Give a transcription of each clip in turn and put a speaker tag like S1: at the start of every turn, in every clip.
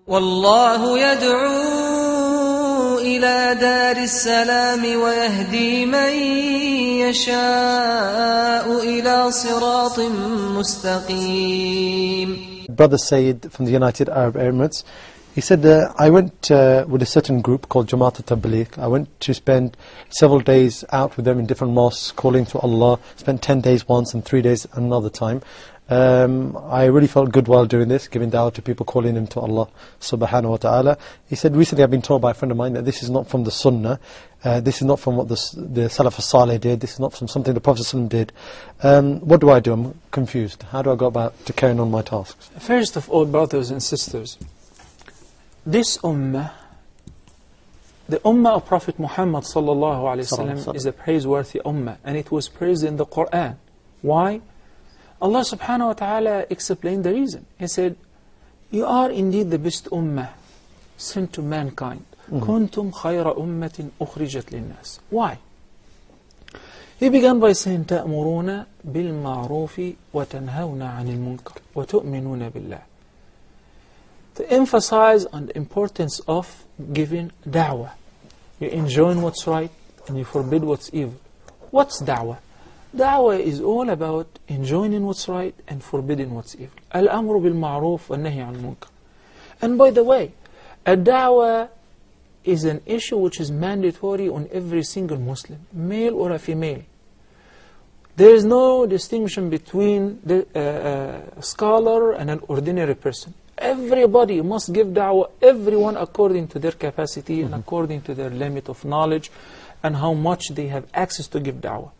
S1: والله يدعو إلى دار السلام ويهدي من يشاء إلى صراط مستقيم.
S2: Brother Said from the United Arab Emirates, he said, I went with a certain group called jamaat at-tableegh. I went to spend several days out with them in different mosques, calling to Allah. Spent 10 days once and 3 days another time. I really felt good while doing this, giving dawah to people, calling them to Allah subhanahu wa ta'ala. He said, recently I've been told by a friend of mine that this is not from the sunnah, this is not from what the Salaf as-Salih did, this is not from something the Prophet ﷺ did. What do I do? I'm confused. How do I go about to carrying on my tasks?
S3: First of all, brothers and sisters, this ummah, the ummah of Prophet Muhammad sallallahu alaihi wasallam, is a praiseworthy ummah, and it was praised in the Quran. Why? Allah subhanahu wa ta'ala explained the reason. He said, you are indeed the best ummah sent to mankind. كنتم خير أمة أخرجت للناس. Why? He began by saying, تأمرون بالمعروف وتنهون عن المنكر وتؤمنون بالله. To emphasize on the importance of giving da'wah. You enjoin what's right and you forbid what's evil. What's da'wah? Da'wah is all about enjoining what's right and forbidding what's evil. Al-amru bil-ma'ruf wa-nahy al-munkar. And by the way, a da'wah is an issue which is mandatory on every single Muslim, male or a female. There is no distinction between a scholar and an ordinary person. Everybody must give da'wah, everyone according to their capacity and according to their limit of knowledge and how much they have access to give da'wah.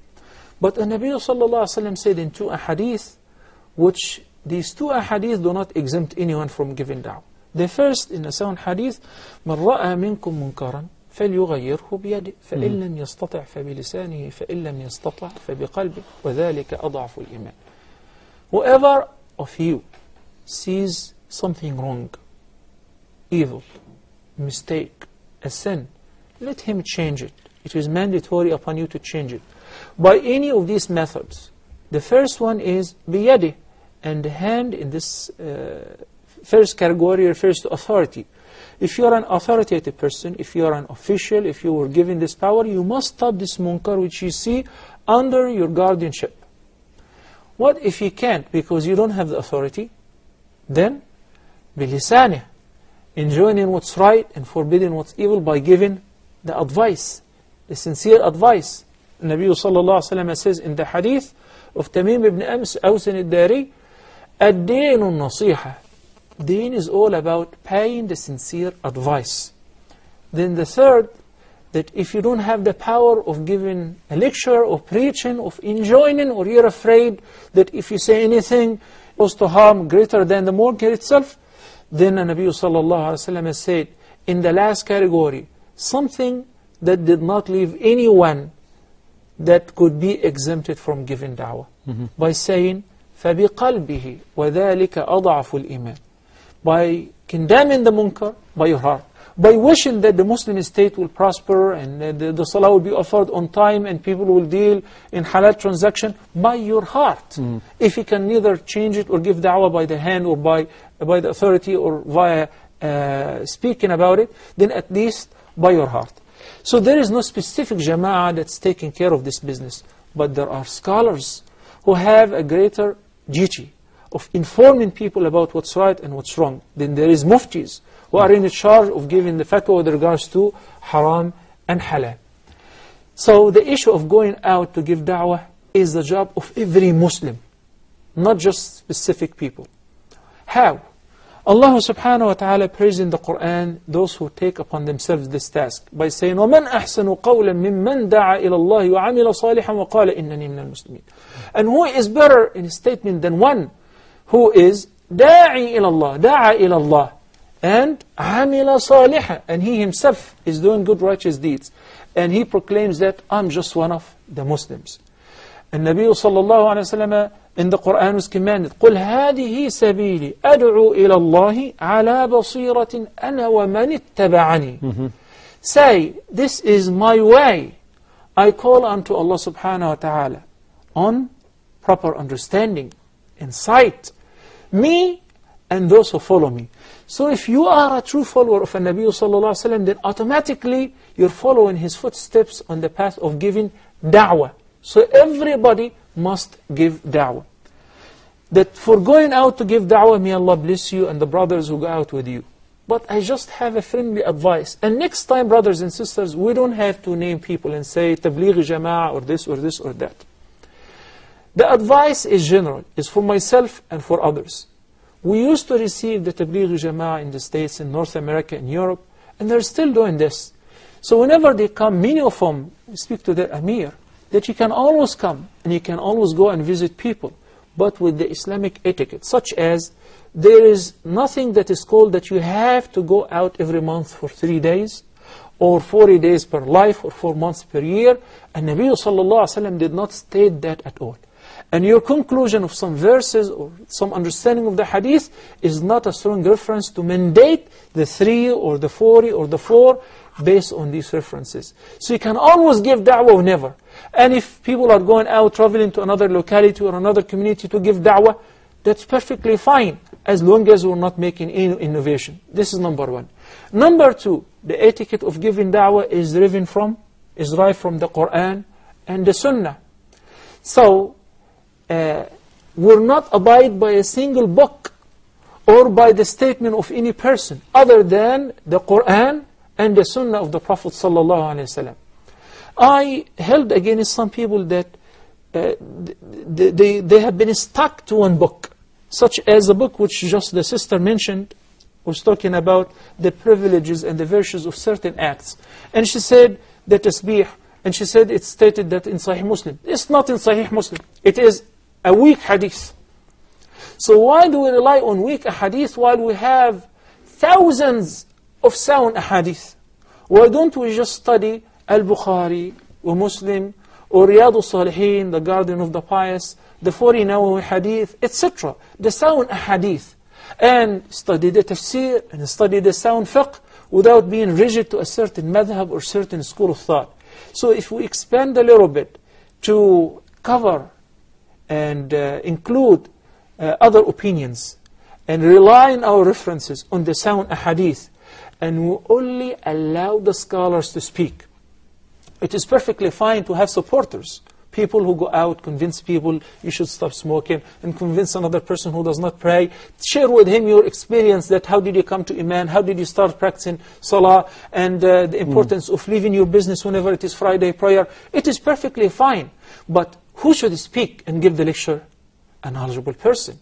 S3: But the Nabi sallallahu alaihi wasallam said in 2 ahadith, which these 2 ahadith do not exempt anyone from giving da'wah. The first, in a sound hadith, مَنْ رَأَى مِنْكُمْ مُنْكَرًا فَلْيُغَيِّرْهُ بِيَدِهِ فَإِنْ لَمْ يَسْتَطِعْ فَبِلِسَانِهِ فَإِنْ لَمْ يَسْتَطِعْ فَبِقَلْبِهِ وَذَلِكَ أَضْعَفُ الْإِيمَانِ. Whoever of you sees something wrong, evil, mistake, a sin, let him change it. It is mandatory upon you to change it. By any of these methods. The first one is biyadi, and the hand in this first category refers to authority. If you are an authoritative person, if you are an official, if you were given this power, you must stop this munkar which you see under your guardianship. What if you can't because you don't have the authority? Then bilisanih, enjoining what's right and forbidding what's evil by giving the advice, the sincere advice. Nabi sallallahu alaihi wasallam says in the hadith of Tamim ibn Aws al-Dari, ad-din al-nasiha. Deen is all about paying the sincere advice. Then the third, that if you don't have the power of giving a lecture or preaching, of enjoining, or you're afraid that if you say anything goes to harm greater than the munkar itself, then the Nabi sallallahu alaihi wasallam said in the last category, something that did not leave anyone that could be exempted from giving da'wah, by saying فَبِقَلْبِهِ وَذَلِكَ أَضْعَفُ الْإِيمَانِ. By condemning the munkar by your heart, by wishing that the Muslim state will prosper and the salah will be offered on time and people will deal in halal transaction by your heart. If you can neither change it or give da'wah by the hand or by the authority or via speaking about it, then at least by your heart. So there is no specific jama'ah that's taking care of this business, but there are scholars who have a greater duty of informing people about what's right and what's wrong. Then there is muftis who are in charge of giving the fatwa with regards to haram and halal. So the issue of going out to give da'wah is the job of every Muslim, not just specific people. How? Allah subhanahu wa ta'ala prays in the Quran those who take upon themselves this task by saying, وَمَنْ أَحْسَنُ قَوْلًا مِمَّنْ دَعَى إِلَى اللَّهِ وَعَمِلَ صَالِحًا وَقَالَ إِنَّنِي مِنَ الْمُسْلِمِينَ. And who is better in statement than one who is دَاعِي إِلَى اللَّهِ, دَعَى إِلَى اللَّهِ, and عَمِلَ صَالِحًا, and he himself is doing good righteous deeds, and he proclaims that I'm just one of the Muslims. And Nabi sallallahu alayhi wa sallam in the Quran was commanded, قُلْ هَذِهِ سَبِيلِ أَدْعُو إِلَى اللَّهِ عَلَى بَصِيرَةٍ أَنَا وَمَنِ اتَّبَعَنِي. Say, this is my way. I call unto Allah subhanahu wa ta'ala on proper understanding, insight, me and those who follow me. So if you are a true follower of a Nabi sallallahu alaihi wasallam, then automatically you're following his footsteps on the path of giving da'wah. So everybody must give da'wah. That for going out to give da'wah, may Allah bless you and the brothers who go out with you. But I just have a friendly advice. And next time, brothers and sisters, we don't have to name people and say tableegh jama'ah or this or this or that. The advice is general, is for myself and for others. We used to receive the tableegh jama'ah in the States, in North America, in Europe, and they're still doing this. So whenever they come, many of them speak to their Amir, that you can always come and you can always go and visit people, but with the Islamic etiquette, such as there is nothing that is called that you have to go out every month for 3 days, or 40 days per life, or 4 months per year. And Nabi sallallahu alaihi wasallam did not state that at all. And your conclusion of some verses or some understanding of the hadith is not a strong reference to mandate the 3 or the 40 or the 4 based on these references. So you can always give da'wah whenever. And if people are going out, traveling to another locality or another community to give da'wah, that's perfectly fine, as long as we're not making any innovation. This is number one. Number two, the etiquette of giving da'wah is derived from the Quran and the Sunnah. So, we're not abide by a single book or by the statement of any person other than the Quran and the Sunnah of the Prophet sallallahu alaihi wasallam. I held against some people that they have been stuck to one book, such as a book which just the sister mentioned, was talking about the privileges and the virtues of certain acts. And she said the tasbih, and she said it's stated that in Sahih Muslim. It's not in Sahih Muslim. It is a weak hadith. So why do we rely on weak hadith while we have thousands of sound hadith? Why don't we just study Al-Bukhari or Muslim or Riyadh al-Salihin, the Garden of the Pious, the 40 Nawawi hadith, etc. The sound hadith, and study the tafsir and study the sound fiqh without being rigid to a certain madhab or certain school of thought. So if we expand a little bit to cover and include other opinions and rely on our references on the sound hadith, and we only allow the scholars to speak, it is perfectly fine to have supporters. People who go out, convince people you should stop smoking, and convince another person who does not pray. Share with him your experience, that how did you come to Iman, how did you start practicing Salah, and the importance of leaving your business whenever it is Friday prayer. It is perfectly fine. But who should speak and give the lecture? A knowledgeable person.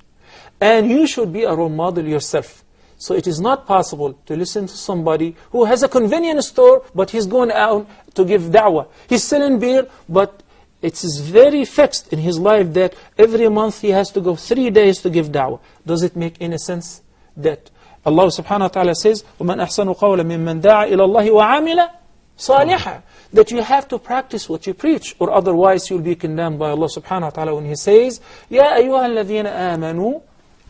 S3: And you should be a role model yourself. So it is not possible to listen to somebody who has a convenience store, but he's going out to give da'wah. He's selling beer, but it is very fixed in his life that every month he has to go 3 days to give da'wah. Does it make any sense? That Allah subhanahu wa ta'ala says, وَمَنْ أَحْسَنُ قَوْلًا مِمَّنْ دَعَ إِلَى اللَّهِ وَعَامِلَ صَالِحًا. That you have to practice what you preach, or otherwise you'll be condemned by Allah subhanahu wa ta'ala when He says, يَا أَيُّهَا الَّذِينَ آمَنُوا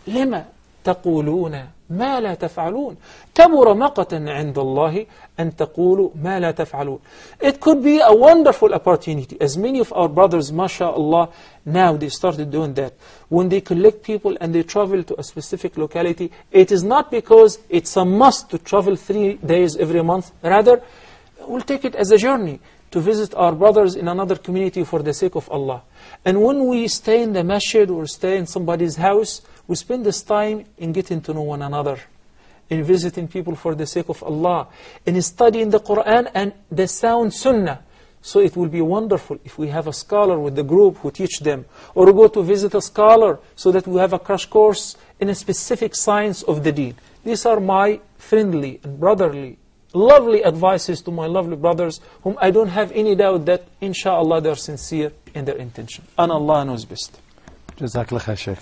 S3: لِمَا تَقُولُونَ مَا لَا تَفْعَلُونَ كَبُرَ مَقْتًا عِنْدَ اللَّهِ أَن تَقُولُوا مَا لَا تَفْعَلُونَ. It could be a wonderful opportunity, as many of our brothers, mashallah, now they started doing that. When they collect people and they travel to a specific locality, it is not because it's a must to travel 3 days every month. Rather, we'll take it as a journey to visit our brothers in another community for the sake of Allah. And when we stay in the masjid or stay in somebody's house, we spend this time in getting to know one another, in visiting people for the sake of Allah, in studying the Quran and the sound Sunnah. So it will be wonderful if we have a scholar with the group who teach them, or go to visit a scholar so that we have a crash course in a specific science of the deen. These are my friendly and brotherly, lovely advices to my lovely brothers, whom I don't have any doubt that, inshallah, they are sincere in their intention. And Allah knows best.
S2: Jazakallah khair, Shaykh.